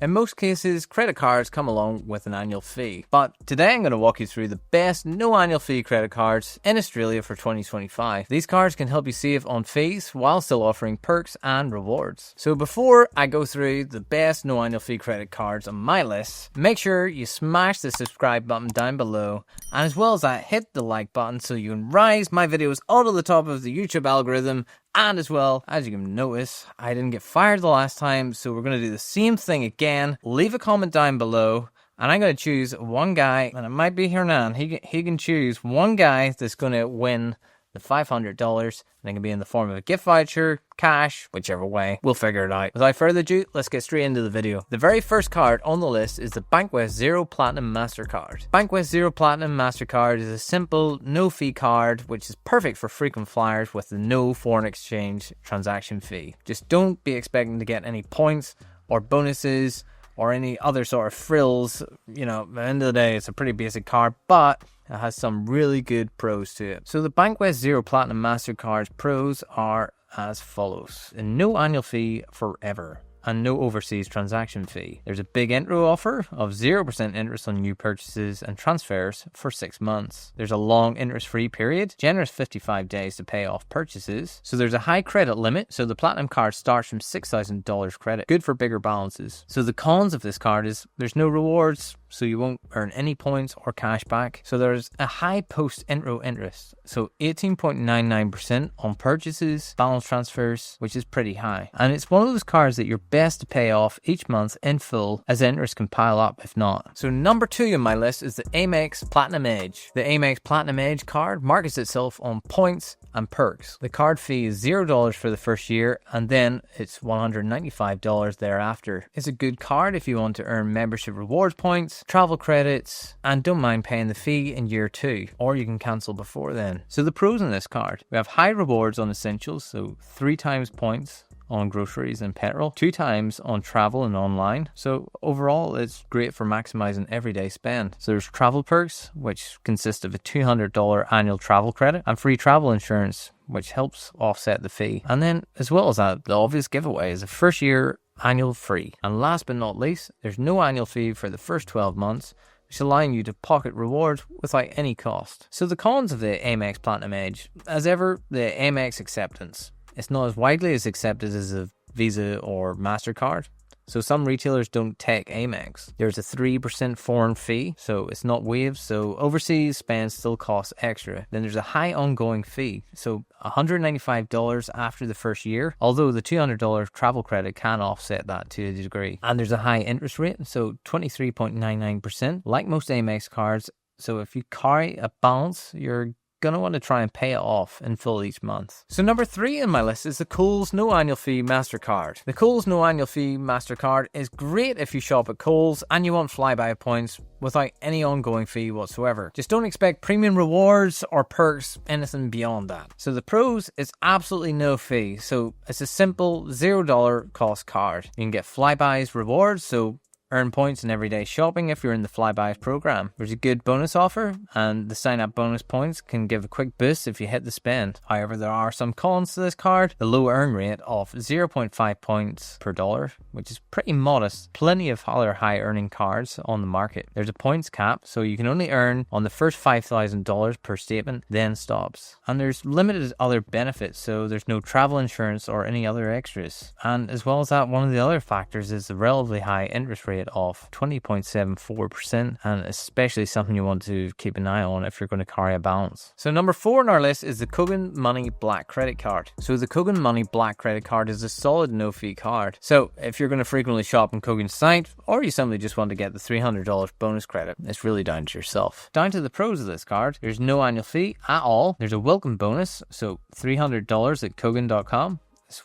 In most cases, credit cards come along with an annual fee. But today I'm going to walk you through the best no annual fee credit cards in Australia for 2025. These cards can help you save on fees while still offering perks and rewards. So before I go through the best no annual fee credit cards on my list, make sure you smash the subscribe button down below, and as well as that, hit the like button so you can rise my videos all to the top of the YouTube algorithm. And as well, as you can notice, I didn't get fired the last time, so we're going to do the same thing again. Leave a comment down below, and I'm going to choose one guy, and it might be Hernan. He can choose one guy that's going to win the $500, and it can be in the form of a gift voucher, cash, whichever way. We'll figure it out. Without further ado, let's get straight into the video. The very first card on the list is the Bankwest Zero Platinum MasterCard. Bankwest Zero Platinum MasterCard is a simple, no-fee card, which is perfect for frequent flyers with the no foreign exchange transaction fee. Just don't be expecting to get any points or bonuses or any other sort of frills. You know, at the end of the day, it's a pretty basic card, but it has some really good pros to it. So the Bankwest Zero Platinum MasterCard's pros are as follows. A no annual fee forever and no overseas transaction fee. There's a big intro offer of 0% interest on new purchases and transfers for 6 months. There's a long interest-free period, generous 55 days to pay off purchases. So there's a high credit limit, so the Platinum card starts from $6,000 credit, good for bigger balances. So the cons of this card is there's no rewards, so you won't earn any points or cash back. So there's a high post-intro interest, so 18.99% on purchases, balance transfers, which is pretty high. And it's one of those cards that you're best to pay off each month in full, as interest can pile up if not. So number 2 on my list is the Amex Platinum Edge. The Amex Platinum Edge card markets itself on points and perks. The card fee is $0 for the first year, and then it's $195 thereafter. It's a good card if you want to earn membership rewards points, travel credits, and don't mind paying the fee in year 2, or you can cancel before then. So the pros on this card: we have high rewards on essentials, so 3 times points on groceries and petrol, 2 times on travel and online. So overall, it's great for maximizing everyday spend. So there's travel perks, which consist of a $200 annual travel credit and free travel insurance, which helps offset the fee. And then, as well as that, the obvious giveaway is a first year annual free. And last but not least, there's no annual fee for the first 12 months, which allowing you to pocket rewards without any cost. So the cons of the Amex Platinum Edge: as ever, the Amex acceptance. It's not as widely as accepted as a Visa or MasterCard, so some retailers don't take Amex. There's a 3% foreign fee, so it's not waived, so overseas spend still costs extra. Then there's a high ongoing fee, so $195 after the first year, although the $200 travel credit can offset that to a degree. And there's a high interest rate, so 23.99%, like most Amex cards. So if you carry a balance, you're gonna want to try and pay it off in full each month. So number 3 on my list is the Coles No Annual Fee MasterCard. The Coles No Annual Fee MasterCard is great if you shop at Coles and you want flyby points without any ongoing fee whatsoever. Just don't expect premium rewards or perks, anything beyond that. So the pros is absolutely no fee. So it's a simple $0 cost card. You can get flybys rewards, so earn points in everyday shopping if you're in the Flybuys program. There's a good bonus offer, and the sign-up bonus points can give a quick boost if you hit the spend. However, there are some cons to this card. The low earn rate of 0.5 points per dollar, which is pretty modest. Plenty of other high earning cards on the market. There's a points cap, so you can only earn on the first $5,000 per statement, then stops. And there's limited other benefits, so there's no travel insurance or any other extras. And as well as that, one of the other factors is the relatively high interest rate of 20.74%, and especially something you want to keep an eye on if you're going to carry a balance. So number 4 on our list is the Kogan Money Black Credit Card. So the Kogan Money Black Credit Card is a solid no-fee card. So if you're going to frequently shop on Kogan's site, or you simply just want to get the $300 bonus credit, it's really down to yourself. Down to the pros of this card: there's no annual fee at all. There's a welcome bonus, so $300 at Kogan.com,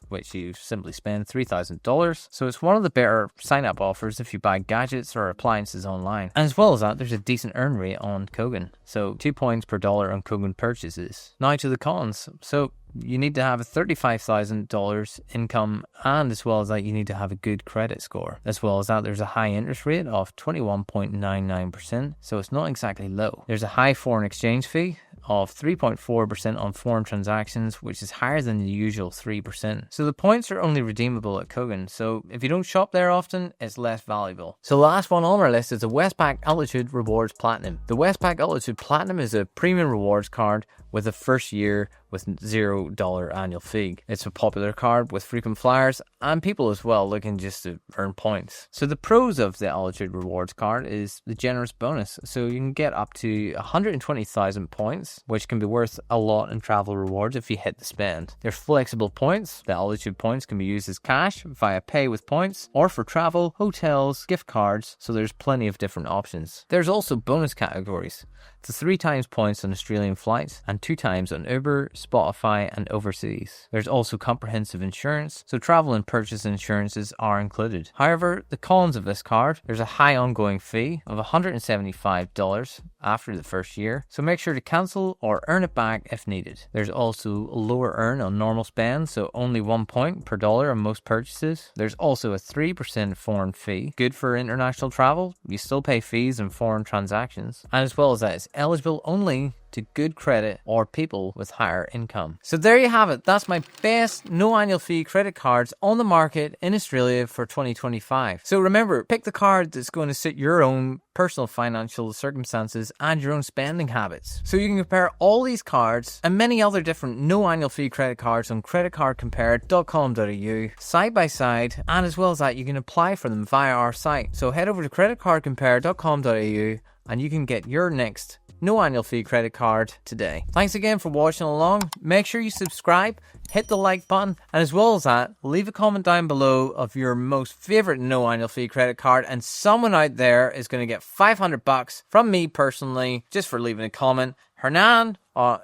which you simply spend $3,000. So it's one of the better sign-up offers if you buy gadgets or appliances online. And as well as that, there's a decent earn rate on Kogan, so 2 points per dollar on Kogan purchases. Now to the cons. So you need to have a $35,000 income, and as well as that, you need to have a good credit score. As well as that, there's a high interest rate of 21.99%, so it's not exactly low. There's a high foreign exchange fee of 3.4% on foreign transactions, which is higher than the usual 3%. So the points are only redeemable at Kogan, so if you don't shop there often, it's less valuable. So the last one on our list is the Westpac Altitude Rewards Platinum. The Westpac Altitude Platinum is a premium rewards card with a first year with $0 annual fee. It's a popular card with frequent flyers and people as well looking just to earn points. So the pros of the Altitude Rewards card is the generous bonus. So you can get up to 120,000 points, which can be worth a lot in travel rewards if you hit the spend. There's flexible points. The Altitude points can be used as cash via pay with points or for travel, hotels, gift cards. So there's plenty of different options. There's also bonus categories. It's 3 times points on Australian flights and 2 times on Uber, Spotify and overseas. There's also comprehensive insurance, so travel and purchase insurances are included. However, the cons of this card, there's a high ongoing fee of $175 after the first year, so make sure to cancel or earn it back if needed. There's also a lower earn on normal spend, so only 1 point per dollar on most purchases. There's also a 3% foreign fee, good for international travel. You still pay fees in foreign transactions, and as well as that, it's eligible only to good credit or people with higher income. So there you have it. That's my best no annual fee credit cards on the market in Australia for 2025. So remember, pick the card that's going to suit your own personal financial circumstances and your own spending habits. So you can compare all these cards and many other different no annual fee credit cards on creditcardcompare.com.au side by side, and as well as that, you can apply for them via our site. So head over to creditcardcompare.com.au and you can get your next no annual fee credit card today. Thanks again for watching along. Make sure you subscribe, hit the like button, and as well as that, leave a comment down below of your most favorite no annual fee credit card, and someone out there is going to get $500 from me personally just for leaving a comment. Hernan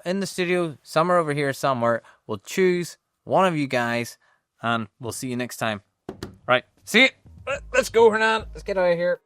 in the studio, somewhere over here somewhere, will choose one of you guys, and we'll see you next time. Right, see you. Let's go, Hernan. Let's get out of here.